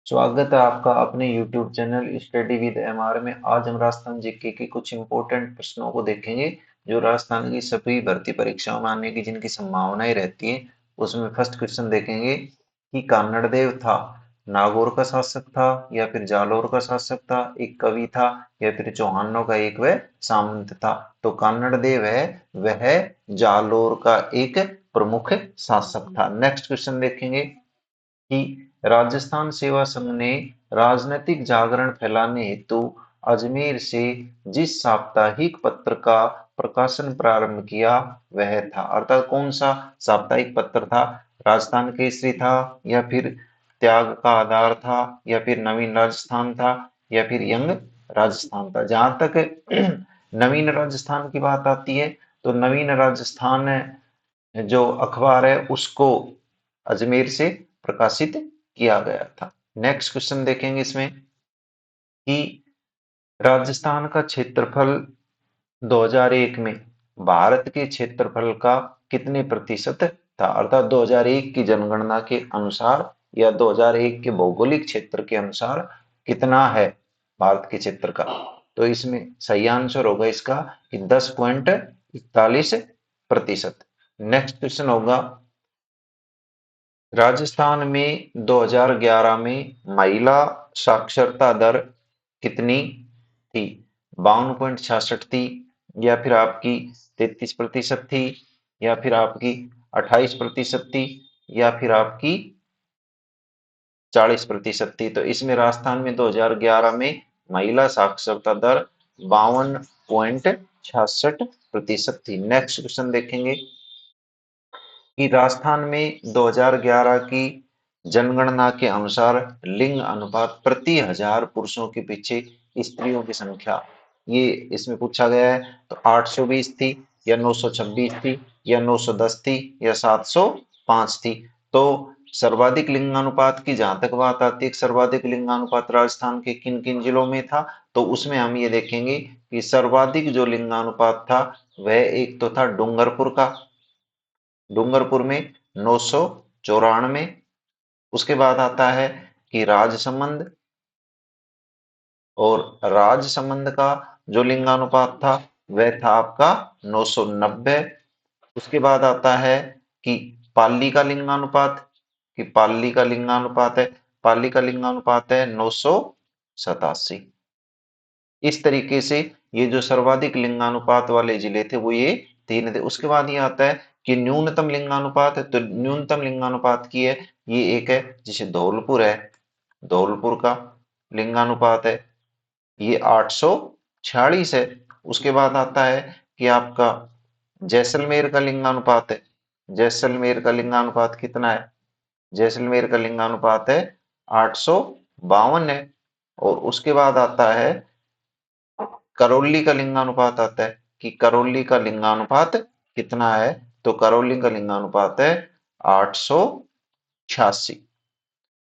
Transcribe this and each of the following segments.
स्वागत है आपका अपने YouTube channel study with MR में। आज हम राजस्थान जीके के कुछ इंपॉर्टेंट प्रश्नों को देखेंगे जो राजस्थान की सभी भर्ती परीक्षाओं में आने की जिनकी संभावनाएं रहती है। उसमें फर्स्ट क्वेश्चन देखेंगे कि कान्नड़देव था, नागौर का शासक था या फिर जालोर का शासक था, एक कवि था या फिर चौहानों का एक वह सामंत था। तो कान्नड़देव है वह जालोर का एक प्रमुख शासक था। नेक्स्ट क्वेश्चन देखेंगे कि राजस्थान सेवा संघ ने राजनीतिक जागरण फैलाने हेतु अजमेर से जिस साप्ताहिक पत्र का प्रकाशन प्रारंभ किया वह था, अर्थात कौन सा साप्ताहिक पत्र था? राजस्थान केसरी था या फिर त्याग का आधार था या फिर नवीन राजस्थान था या फिर यंग राजस्थान था। जहां तक नवीन राजस्थान की बात आती है तो नवीन राजस्थान जो अखबार है उसको अजमेर से प्रकाशित किया गया था। नेक्स्ट क्वेश्चन देखेंगे इसमें कि राजस्थान का क्षेत्रफल 2001 में भारत के क्षेत्रफल का कितने प्रतिशत था, अर्थात 2001 की जनगणना के अनुसार या 2001 के भौगोलिक क्षेत्र के अनुसार कितना है भारत के क्षेत्र का। तो इसमें सही आंसर होगा इसका कि 10.41%। नेक्स्ट क्वेश्चन होगा राजस्थान में 2011 में महिला साक्षरता दर कितनी थी? 52.66 थी या फिर आपकी 33% थी या फिर आपकी 28% थी या फिर आपकी 40% थी। तो इसमें राजस्थान में 2011 में महिला साक्षरता दर 52.66% थी। नेक्स्ट क्वेश्चन देखेंगे कि राजस्थान में 2011 की जनगणना के अनुसार लिंग अनुपात प्रति हजार पुरुषों के पीछे स्त्रियों की संख्या, ये इसमें पूछा गया है। तो 820 थी या 926 थी या 910 थी या 705 थी। तो सर्वाधिक लिंगानुपात की जहां तक बात आती है, सर्वाधिक लिंगानुपात राजस्थान के किन किन जिलों में था, तो उसमें हम ये देखेंगे कि सर्वाधिक जो लिंगानुपात था वह एक तो था डूंगरपुर का, डूंगरपुर में 994। उसके बाद आता है कि राजसमंद, और राजसमंद का जो लिंगानुपात था वह था आपका 990। उसके बाद आता है कि पाली का लिंगानुपात, कि पाली का लिंगानुपात है, पाली का लिंगानुपात है 987। इस तरीके से ये जो सर्वाधिक लिंगानुपात वाले जिले थे वो ये तीन थे। उसके बाद ये आता है कि न्यूनतम लिंगानुपात है, तो न्यूनतम लिंगानुपात की है ये एक है जिसे धौलपुर है, धौलपुर का लिंगानुपात है ये 846 है। उसके बाद आता है कि आपका जैसलमेर का लिंगानुपात है, जैसलमेर का लिंगानुपात कितना है? जैसलमेर का लिंगानुपात है 852 है। और उसके बाद आता है करौली का लिंगानुपात आता है कि करौली का लिंगानुपात कितना है? तो करौली का लिंगानुपात है 886।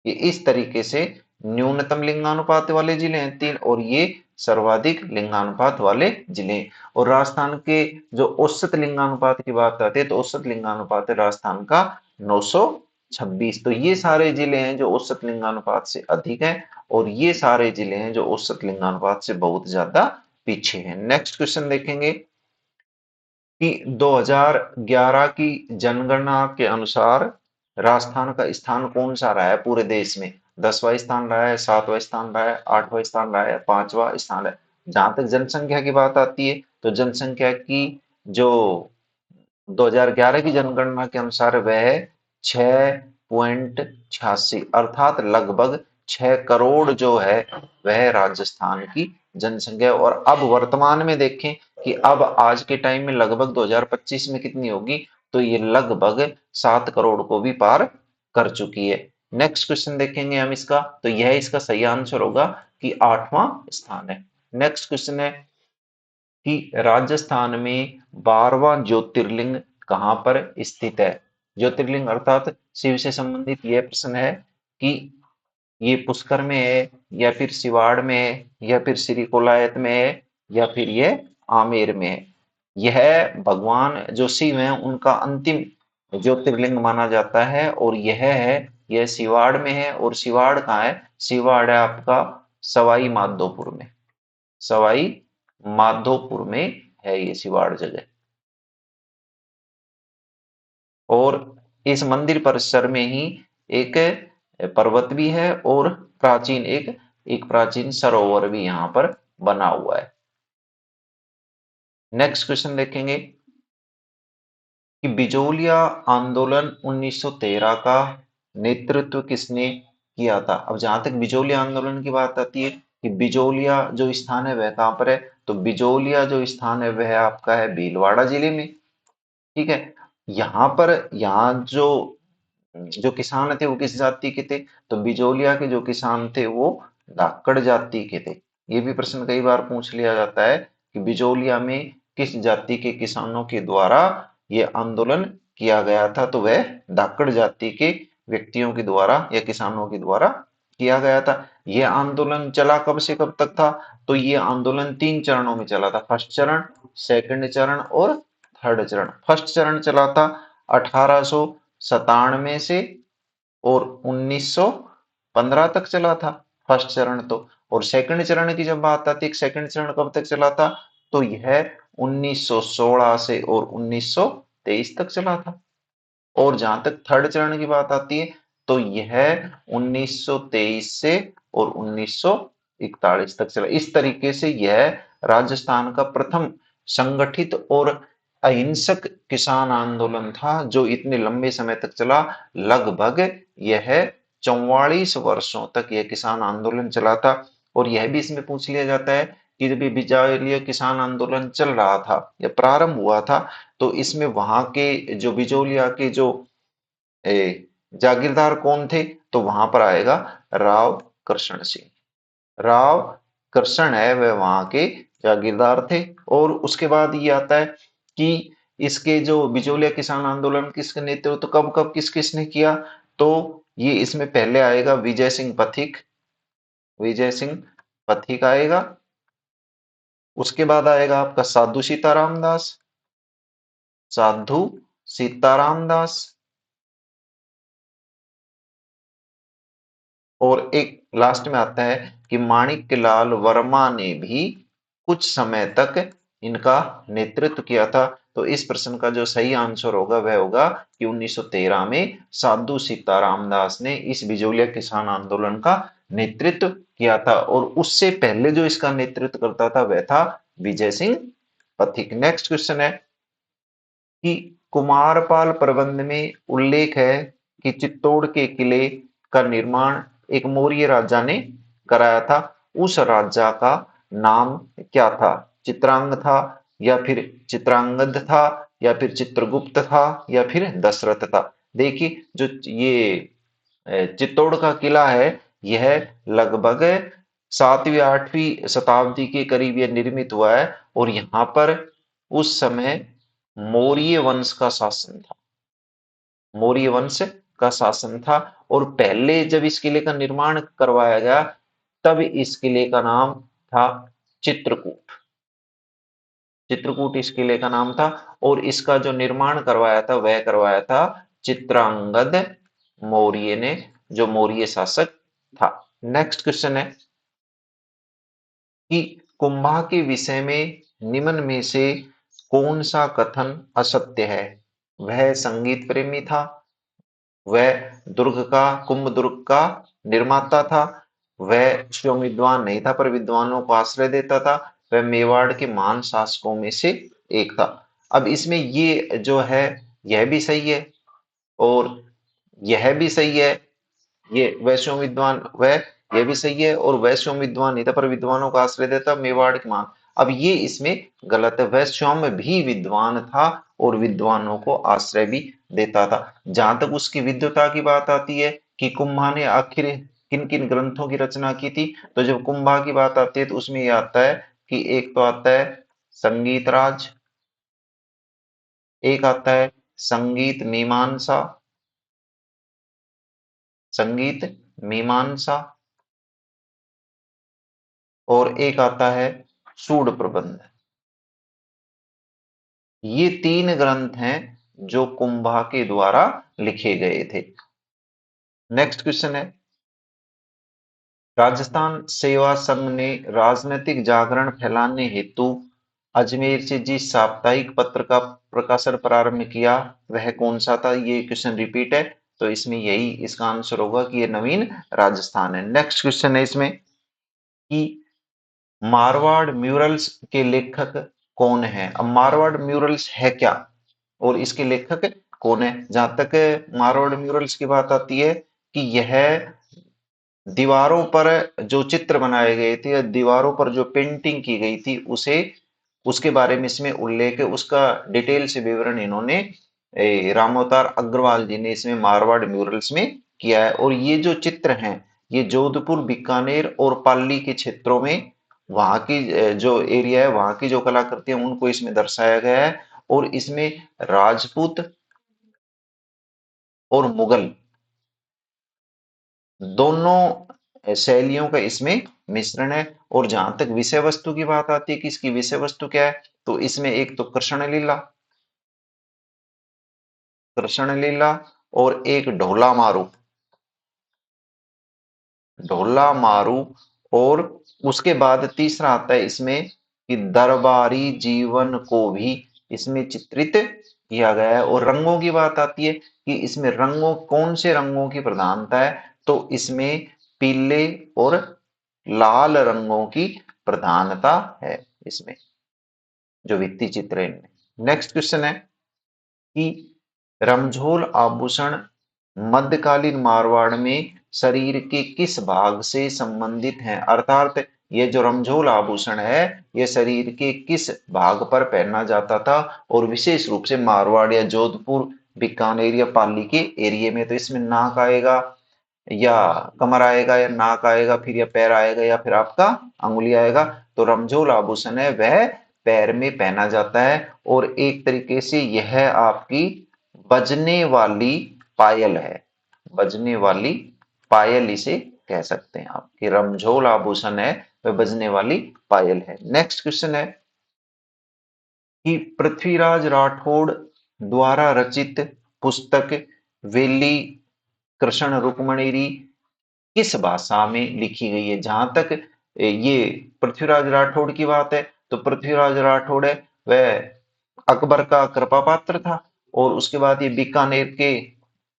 ये इस तरीके से न्यूनतम लिंगानुपात वाले जिले हैं तीन, और ये सर्वाधिक लिंगानुपात वाले जिले। और राजस्थान के जो औसत लिंगानुपात की बात आती है तो औसत लिंगानुपात है राजस्थान का 926। तो ये सारे जिले हैं जो औसत लिंगानुपात से अधिक हैं और ये सारे जिले हैं जो औसत लिंगानुपात से बहुत ज्यादा पीछे हैं। नेक्स्ट क्वेश्चन देखेंगे कि 2011 की जनगणना के अनुसार राजस्थान का स्थान कौन सा रहा है पूरे देश में? 10वां स्थान रहा है, 7वां स्थान रहा है, 8वां स्थान रहा है, 5वां स्थान है। जहां तक जनसंख्या की बात आती है तो जनसंख्या की जो 2011 की जनगणना के अनुसार वह 6.86, अर्थात लगभग 6 करोड़ जो है वह राजस्थान की जनसंख्या है। और अब वर्तमान में देखें कि अब आज के टाइम में लगभग 2025 में कितनी होगी, तो ये लगभग 7 करोड़ को भी पार कर चुकी है। नेक्स्ट क्वेश्चन देखेंगे हम इसका, तो यह इसका सही आंसर होगा कि 8वां स्थान है। नेक्स्ट क्वेश्चन है कि राजस्थान में 12वां ज्योतिर्लिंग कहां पर स्थित है? ज्योतिर्लिंग अर्थात शिव से संबंधित यह प्रश्न है कि ये पुष्कर में है या फिर सिवाड़ में है या फिर श्रीकोलायत में है या फिर ये आमेर में है। यह भगवान जो शिव है उनका अंतिम ज्योतिर्लिंग माना जाता है और यह है यह सिवाड़ में है। और सिवाड़ कहाँ है? सिवाड़ है आपका सवाई माधोपुर में। सवाई माधोपुर में है ये सिवाड़ जगह। और इस मंदिर परिसर में ही एक पर्वत भी है और प्राचीन एक प्राचीन सरोवर भी यहाँ पर बना हुआ है। नेक्स्ट क्वेश्चन देखेंगे कि बिजोलिया आंदोलन 1913 का नेतृत्व किसने किया था? अब जहां तक बिजोलिया आंदोलन की बात आती है कि बिजोलिया जो स्थान है वह कहां पर है? तो बिजोलिया जो स्थान है वह आपका है भीलवाड़ा जिले में। ठीक है। यहाँ पर यहाँ जो जो किसान थे वो किस जाति के थे? तो बिजोलिया के जो किसान थे वो धाकड़ जाति के थे। ये भी प्रश्न कई बार पूछ लिया जाता है कि बिजोलिया में किस जाति के किसानों के द्वारा ये आंदोलन किया गया था? तो वह धाकड़ जाति के व्यक्तियों के द्वारा या किसानों के द्वारा किया गया था। यह आंदोलन चला कब से कब तक था? तो ये आंदोलन 3 चरणों में चला था। फर्स्ट चरण, सेकंड चरण और थर्ड चरण। फर्स्ट चरण चला था 1897 से और 1915 तक चला था फर्स्ट चरण तो। और सेकंड चरण की जब बात आती है, सेकंड चरण कब तक चला था? तो यह 1916 से और 1923 तक चला था। और जहां तक थर्ड चरण की बात आती है तो यह 1923 से और 1941 तक चला। इस तरीके से यह राजस्थान का प्रथम संगठित और अहिंसक किसान आंदोलन था जो इतने लंबे समय तक चला। लगभग यह 44 वर्षों तक यह किसान आंदोलन चला था। और यह भी इसमें पूछ लिया जाता है कि जब ये बिजारिया किसान आंदोलन चल रहा था या प्रारंभ हुआ था तो इसमें वहां के जो बिजोलिया के जो जागीरदार कौन थे? तो वहां पर आएगा राव कृष्ण सिंह। राव कृष्ण है वह वहां के जागीरदार थे। और उसके बाद ये आता है कि इसके जो बिजोलिया किसान आंदोलन किसके नेतृत्व कब कब किस किसने किया? तो ये इसमें पहले आएगा विजय सिंह पथिक। विजय सिंह पथिक आएगा। उसके बाद आएगा आपका साधु सीताराम दास। साधु सीताराम दास। और एक लास्ट में आता है कि माणिक्यलाल वर्मा ने भी कुछ समय तक इनका नेतृत्व किया था। तो इस प्रश्न का जो सही आंसर होगा वह होगा कि 1913 में साधु सीताराम दास ने इस बिजोलिया किसान आंदोलन का नेतृत्व किया था। और उससे पहले जो इसका नेतृत्व करता था वह था विजय सिंह पथिक। नेक्स्ट क्वेश्चन है कि कुमारपाल प्रबंध में उल्लेख है कि चित्तौड़ के किले का निर्माण एक मौर्य राजा ने कराया था। उस राजा का नाम क्या था? चित्रांग था या फिर चित्रांगद था या फिर चित्रगुप्त था या फिर दशरथ था? देखिए जो ये चित्तौड़ का किला है यह लगभग 7वीं 8वीं शताब्दी के करीब यह निर्मित हुआ है। और यहाँ पर उस समय मौर्य वंश का शासन था। मौर्य वंश का शासन था। और पहले जब इस किले का निर्माण करवाया गया तब इस किले का नाम था चित्रकूट। चित्रकूट इस किले का नाम था। और इसका जो निर्माण करवाया था वह करवाया था चित्रांगद मौर्य ने, जो मौर्य शासक था। नेक्स्ट क्वेश्चन है कि कुंभा के विषय में निम्न में से कौन सा कथन असत्य है? वह संगीत प्रेमी था। वह कुंभ दुर्ग का निर्माता था। वह स्वयं विद्वान नहीं था पर विद्वानों को आश्रय देता था। वह मेवाड़ के महान शासकों में से एक था। अब इसमें ये जो है यह भी सही है और यह भी सही है। ये वैश्यों विद्वान वह यह भी सही है और वैश्यों विद्वान नहीं था पर विद्वानों का आश्रय देता मेवाड़ के मान। अब ये इसमें गलत है। वैश्यों में भी विद्वान था और विद्वानों को आश्रय भी देता था। जहां तक उसकी विद्वता की बात आती है कि कुंभा ने आखिर किन किन ग्रंथों की रचना की थी, तो जब कुंभा की बात आती है तो उसमें यह आता है कि एक तो आता है संगीत राज, एक आता है संगीत मीमांसा, संगीत मीमांसा, और एक आता है सूड प्रबंध। ये 3 ग्रंथ हैं जो कुंभा के द्वारा लिखे गए थे। नेक्स्ट क्वेश्चन है, राजस्थान सेवा संघ ने राजनीतिक जागरण फैलाने हेतु अजमेर से जिस साप्ताहिक पत्र का प्रकाशन प्रारंभ किया वह कौन सा था? ये क्वेश्चन रिपीट है, तो इसमें यही इसका आंसर होगा कि ये नवीन राजस्थान है। नेक्स्ट क्वेश्चन है इसमें कि मारवाड़ म्यूरल्स के लेखक कौन है? अब मारवाड़ म्यूरल्स है क्या और इसके लेखक कौन है? जहां तक मारवाड़ म्यूरल्स की बात आती है कि यह दीवारों पर जो चित्र बनाए गए थे या दीवारों पर जो पेंटिंग की गई थी उसे उसके बारे में इसमें उल्लेख है, उसका डिटेल से विवरण इन्होंने रामावतार अग्रवाल जी ने इसमें मारवाड़ म्यूरल्स में किया है। और ये जो चित्र हैं ये जोधपुर, बीकानेर और पाली के क्षेत्रों में वहां की जो एरिया है वहां की जो कलाकृतियां उनको इसमें दर्शाया गया है। और इसमें राजपूत और मुगल दोनों शैलियों का इसमें मिश्रण है। और जहां तक विषय वस्तु की बात आती है कि इसकी विषय वस्तु क्या है, तो इसमें एक तो कृष्ण लीला, कृष्ण लीला और एक ढोला मारू, ढोला मारू। और उसके बाद तीसरा आता है इसमें कि दरबारी जीवन को भी इसमें चित्रित किया गया है। और रंगों की बात आती है कि इसमें रंगों कौन से रंगों की प्रधानता है, तो इसमें पीले और लाल रंगों की प्रधानता है इसमें जो भित्ति चित्र है इनमें। नेक्स्ट क्वेश्चन है कि रमझोल आभूषण मध्यकालीन मारवाड़ में शरीर के किस भाग से संबंधित हैं? अर्थात ये जो रमझोल आभूषण है ये शरीर के किस भाग पर पहना जाता था? और विशेष रूप से मारवाड़ या जोधपुर, बीकानेर या पाली के एरिया में, तो इसमें नाक आएगा या कमर आएगा या नाक आएगा फिर या पैर आएगा या फिर आपका अंगुली आएगा। तो रमझोल आभूषण है वह पैर में पहना जाता है। और एक तरीके से यह आपकी बजने वाली पायल है, बजने वाली पायल इसे कह सकते हैं आप कि रमझोल आभूषण है वह बजने वाली पायल है। नेक्स्ट क्वेश्चन है कि पृथ्वीराज राठौड़ द्वारा रचित पुस्तक वेली कृष्ण रुक्मणी किस भाषा में लिखी गई है? जहां तक ये पृथ्वीराज राठौड़ की बात है तो पृथ्वीराज राठौड़ है वह अकबर का कृपा पात्र था। और उसके बाद ये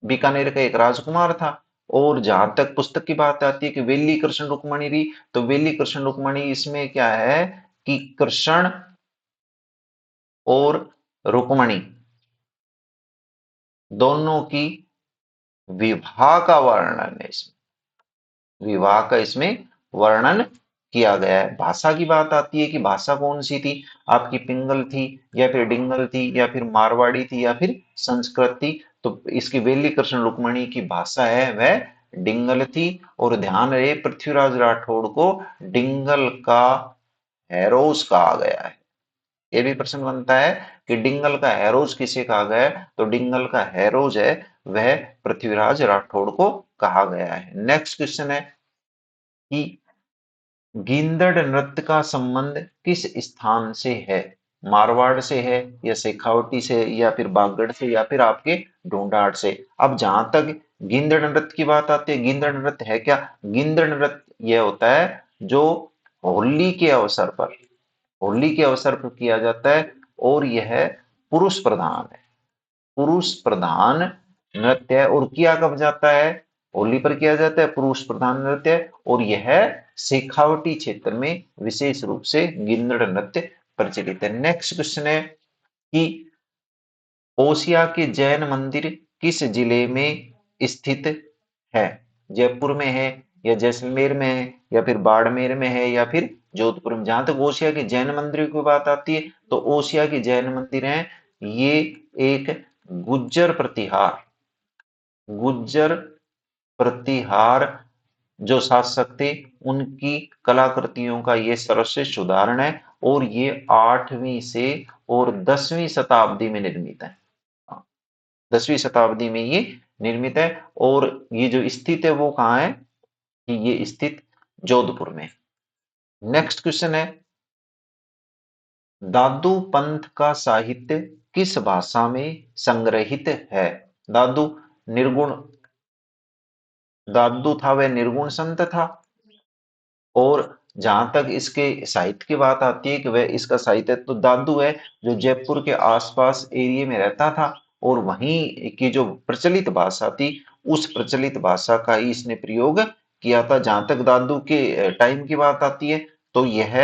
बीकानेर का एक राजकुमार था। और जहां तक पुस्तक की बात आती है कि वेली कृष्ण रुक्मणी, तो वेली कृष्ण रुक्मणी इसमें क्या है कि कृष्ण और रुक्मणी दोनों की विवाह का वर्णन है इसमें, विवाह का इसमें वर्णन किया गया है। भाषा की बात आती है कि भाषा कौन सी थी, आपकी पिंगल थी या फिर डिंगल थी या फिर मारवाड़ी थी या फिर संस्कृत थी? तो इसकी वेली कृष्ण रुक्मणी की भाषा है वह डिंगल थी। और ध्यान रहे पृथ्वीराज राठौड़ को डिंगल का हैरोस कहा गया है। ये भी प्रश्न बनता है कि डिंगल का हैरोज किसे कहा गया है, तो डिंगल का हैरोज है वह पृथ्वीराज राठौड़ को कहा गया है। नेक्स्ट क्वेश्चन है कि गींदड़ नृत्य का संबंध किस स्थान से है? मारवाड़ से है या शेखावटी से या फिर बागड़ से या फिर आपके ढूंढाड़ से? अब जहां तक गींदड़ नृत्य की बात आती है, गींदड़ नृत्य है क्या? गींदड़ नृत्य यह होता है जो होली के अवसर पर, होली के अवसर पर किया जाता है। और यह पुरुष प्रधान है, पुरुष प्रधान नृत्य है। और किया कब जाता है? होली पर किया जाता है, पुरुष प्रधान नृत्य है। और यह शेखावटी क्षेत्र में विशेष रूप से गिंदड़ नृत्य प्रचलित है। नेक्स्ट क्वेश्चन है कि ओसिया के जैन मंदिर किस जिले में स्थित है? जयपुर में है या जैसलमेर में है या फिर बाड़मेर में है या फिर जोधपुर में? जहां तक ओसिया के जैन मंदिर की बात आती है तो ओसिया के जैन मंदिर हैं ये एक गुज्जर प्रतिहार, गुज्जर प्रतिहार जो शासक थे उनकी कलाकृतियों का ये सर्वश्रेष्ठ उदाहरण है। और ये 8वीं से और 10वीं शताब्दी में निर्मित है, 10वीं शताब्दी में ये निर्मित है। और ये जो स्थित है वो कहाँ है कि ये स्थित जोधपुर में। नेक्स्ट क्वेश्चन है दादू पंथ का साहित्य किस भाषा में संग्रहित है? दादू निर्गुण दादू था वह निर्गुण संत था। और जहां तक इसके साहित्य की बात आती है कि वह इसका साहित्य, तो दादू है जो जयपुर के आसपास एरिया में रहता था और वहीं की जो प्रचलित भाषा थी उस प्रचलित भाषा का ही इसने प्रयोग किया था। जहां तक दादू के टाइम की बात आती है तो यह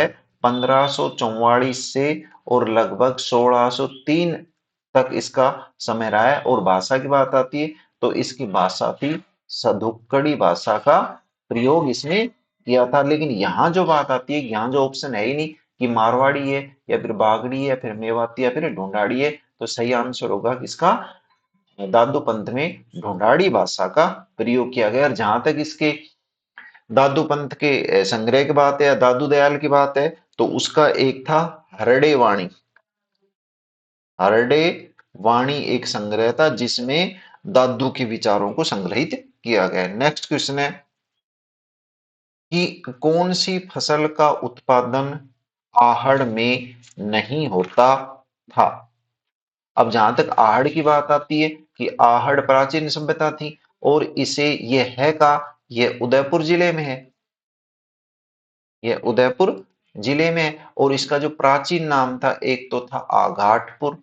1544 से और लगभग 1603 तक इसका समय रहा है। और भाषा की बात आती है तो इसकी भाषा थी सधुक्कड़ी भाषा का प्रयोग इसने किया था। लेकिन यहाँ जो बात आती है, यहाँ जो ऑप्शन है ही नहीं कि मारवाड़ी है या फिर बागड़ी है या फिर मेवाती या फिर ढूंढाड़ी है, तो सही आंसर होगा इसका दादू पंथ में ढूंढाड़ी भाषा का प्रयोग किया गया। और जहां तक इसके दादू पंथ के संग्रह की बात है या दादू दयाल की बात है तो उसका एक था हरडे वाणी। हरडे वाणी एक संग्रह था जिसमें दादू के विचारों को संग्रहित किया गया। नेक्स्ट क्वेश्चन है कि कौन सी फसल का उत्पादन आहड़ में नहीं होता था। अब जहां तक आहड़ की बात आती है कि आहड़ प्राचीन सभ्यता थी और इसे यह है का यह उदयपुर जिले में है। यह उदयपुर जिले में है और इसका जो प्राचीन नाम था एक तो था आघाटपुर,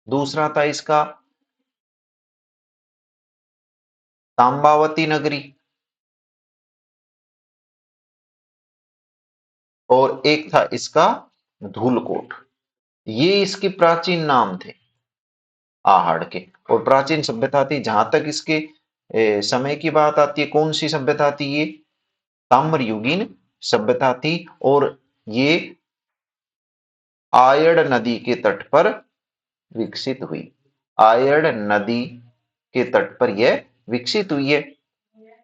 दूसरा था इसका तांबावती नगरी और एक था इसका धूलकोट। ये इसके प्राचीन नाम थे आहड़ के और प्राचीन सभ्यता थी। जहां तक इसके समय की बात आती है, कौन सी सभ्यता थी ये? ताम्रयुगीन सभ्यता थी और ये आयड़ नदी के तट पर विकसित हुई। आयड़ नदी के तट पर यह विकसित हुई है।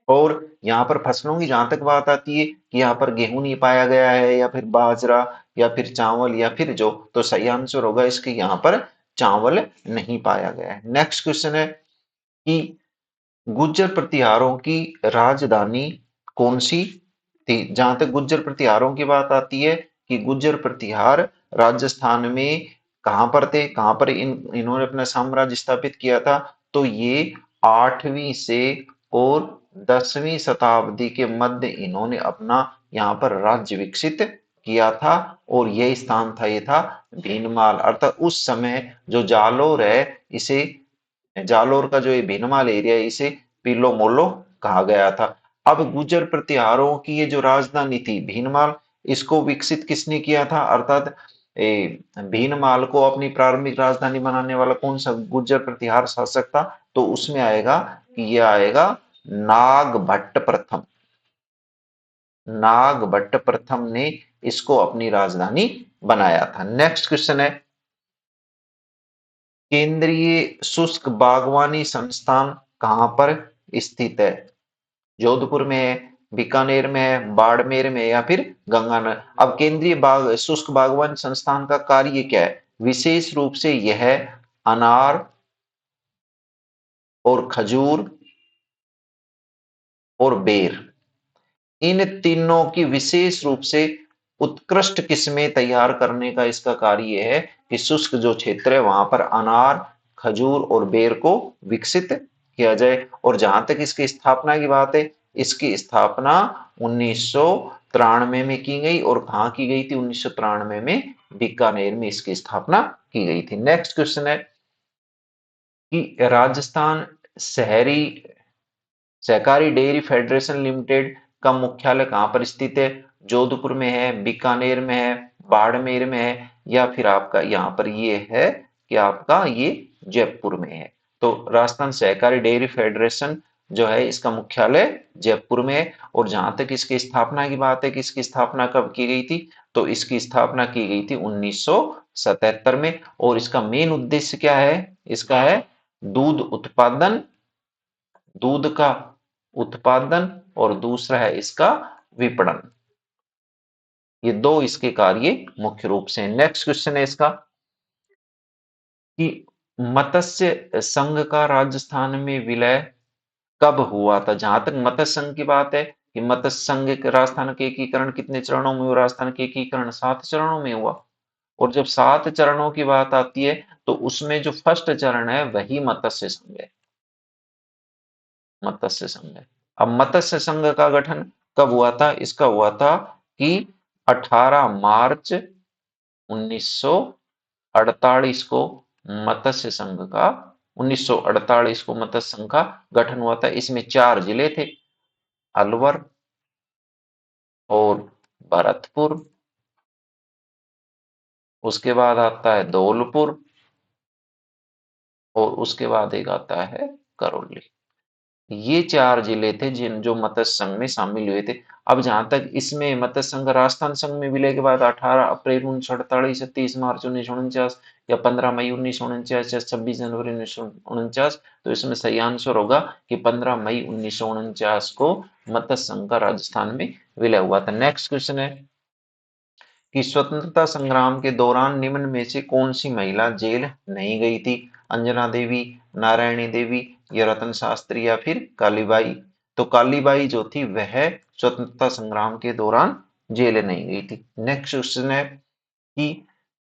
और यहाँ पर फसलों की जहां तक बात आती है कि यहाँ पर गेहूं नहीं पाया गया है या फिर बाजरा या फिर चावल या फिर जो, तो सही आंसर होगा इसके यहाँ पर चावल नहीं पाया गया है। नेक्स्ट क्वेश्चन है कि गुर्जर प्रतिहारों की राजधानी कौन सी थी। जहां तक गुर्जर प्रतिहारों की बात आती है कि गुर्जर प्रतिहार राजस्थान में कहां पर थे, कहां पर इन्होंने अपना साम्राज्य स्थापित किया था, तो ये 8वीं से और 10वीं शताब्दी के मध्य इन्होंने अपना यहाँ पर राज्य विकसित किया था। और यह स्थान था, ये था भीनमाल। अर्थात उस समय जो जालोर है इसे, जालोर का जो ये भीनमाल एरिया है इसे पीलो मोलो कहा गया था। अब गुर्जर प्रतिहारों की ये जो राजधानी थी भीनमाल, इसको विकसित किसने किया था? अर्थात भीनमाल को अपनी प्रारंभिक राजधानी बनाने वाला कौन सा गुर्जर प्रतिहार शासक था? तो उसमें आएगा कि यह आएगा नागभट्ट प्रथम। नागभट्ट प्रथम ने इसको अपनी राजधानी बनाया था। नेक्स्ट क्वेश्चन है केंद्रीय शुष्क बागवानी संस्थान कहां पर स्थित है? जोधपुर में है, बीकानेर में है, बाड़मेर में है या फिर गंगानगर। अब केंद्रीय बाग शुष्क बागवानी संस्थान का कार्य क्या है? विशेष रूप से यह अनार और खजूर और बेर, इन तीनों की विशेष रूप से उत्कृष्ट किस्में तैयार करने का इसका कार्य है कि शुष्क जो क्षेत्र है वहां पर अनार, खजूर और बेर को विकसित किया जाए। और जहां तक इसकी स्थापना की बात है, इसकी स्थापना 1993 में की गई और कहाँ की गई थी? 1993 में बीकानेर में इसकी स्थापना की गई थी। नेक्स्ट क्वेश्चन है कि राजस्थान शहरी सहकारी डेयरी फेडरेशन लिमिटेड का मुख्यालय कहां पर स्थित है? जोधपुर में है, बीकानेर में है, बाड़मेर में है या फिर आपका यहाँ पर ये है कि आपका ये जयपुर में है। तो राजस्थान सहकारी डेयरी फेडरेशन जो है इसका मुख्यालय जयपुर में है। और जहां तक इसकी स्थापना की बात है कि इसकी स्थापना कब की गई थी, तो इसकी स्थापना की गई थी 1977 में। और इसका मेन उद्देश्य क्या है? इसका है दूध उत्पादन, दूध का उत्पादन और दूसरा है इसका विपणन। ये दो इसके कार्य मुख्य रूप से। नेक्स्ट क्वेश्चन है इसका कि मत्स्य संघ का राजस्थान में विलय कब हुआ था? जहां तक मत्स्य संघ की बात है कि मत्स्य संघ के राजस्थान के एकीकरण कितने चरणों में हुआ? राजस्थान के एकीकरण 7 चरणों में हुआ। और जब 7 चरणों की बात आती है तो उसमें जो फर्स्ट चरण है वही मत्स्य संघ है। मत्स्य संघ है। अब मत्स्य संघ का गठन कब हुआ था? इसका हुआ था कि 18 मार्च 1948 को मत्स्य संघ का 1948 को मत्स्य संघ का गठन हुआ था। इसमें 4 जिले थे, अलवर और भरतपुर, उसके बाद आता है धौलपुर और उसके बाद एक आता है करौली। ये 4 जिले थे जिन जो मत्स्य संघ में शामिल हुए थे। अब जहां तक इसमें मत्स्य संघ राजस्थान संघ में विलय के बाद 18 अप्रैल 1948 या 30 मार्च 1949 या 15 मई 1949 या 26 जनवरी 1949, तो इसमें सही आंसर होगा कि 15 मई 1949 को मत्स्य संघ का राजस्थान में विलय हुआ था। नेक्स्ट क्वेश्चन है कि स्वतंत्रता संग्राम के दौरान निम्न में से कौन सी महिला जेल नहीं गई थी? अंजना देवी, नारायणी देवी या रतन शास्त्री या फिर कालीबाई? तो कालीबाई जो थी वह स्वतंत्रता संग्राम के दौरान जेल नहीं गई थी। नेक्स्ट क्वेश्चन है कि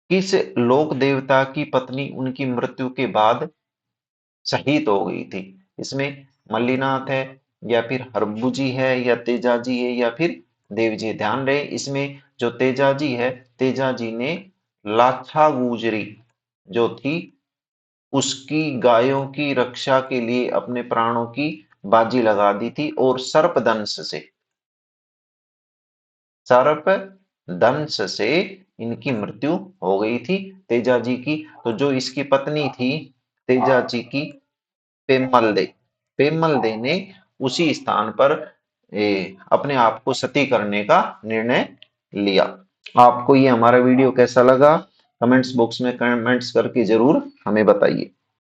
किस लोक देवता की पत्नी उनकी मृत्यु के बाद शहीद हो गई थी? इसमें मल्लीनाथ है या फिर हरभुजी है या तेजाजी है या फिर देवजी है। ध्यान रहे इसमें जो तेजाजी है, तेजाजी ने लाछा गुजरी जो थी उसकी गायों की रक्षा के लिए अपने प्राणों की बाजी लगा दी थी और सर्प दंश से इनकी मृत्यु हो गई थी तेजाजी की। तो जो इसकी पत्नी थी तेजाजी की, पेम्मल दे, पेम्मल दे ने उसी स्थान पर अपने आप को सती करने का निर्णय लिया। आपको ये हमारा वीडियो कैसा लगा? कमेंट्स बॉक्स में कमेंट्स करके जरूर हमें बताइए।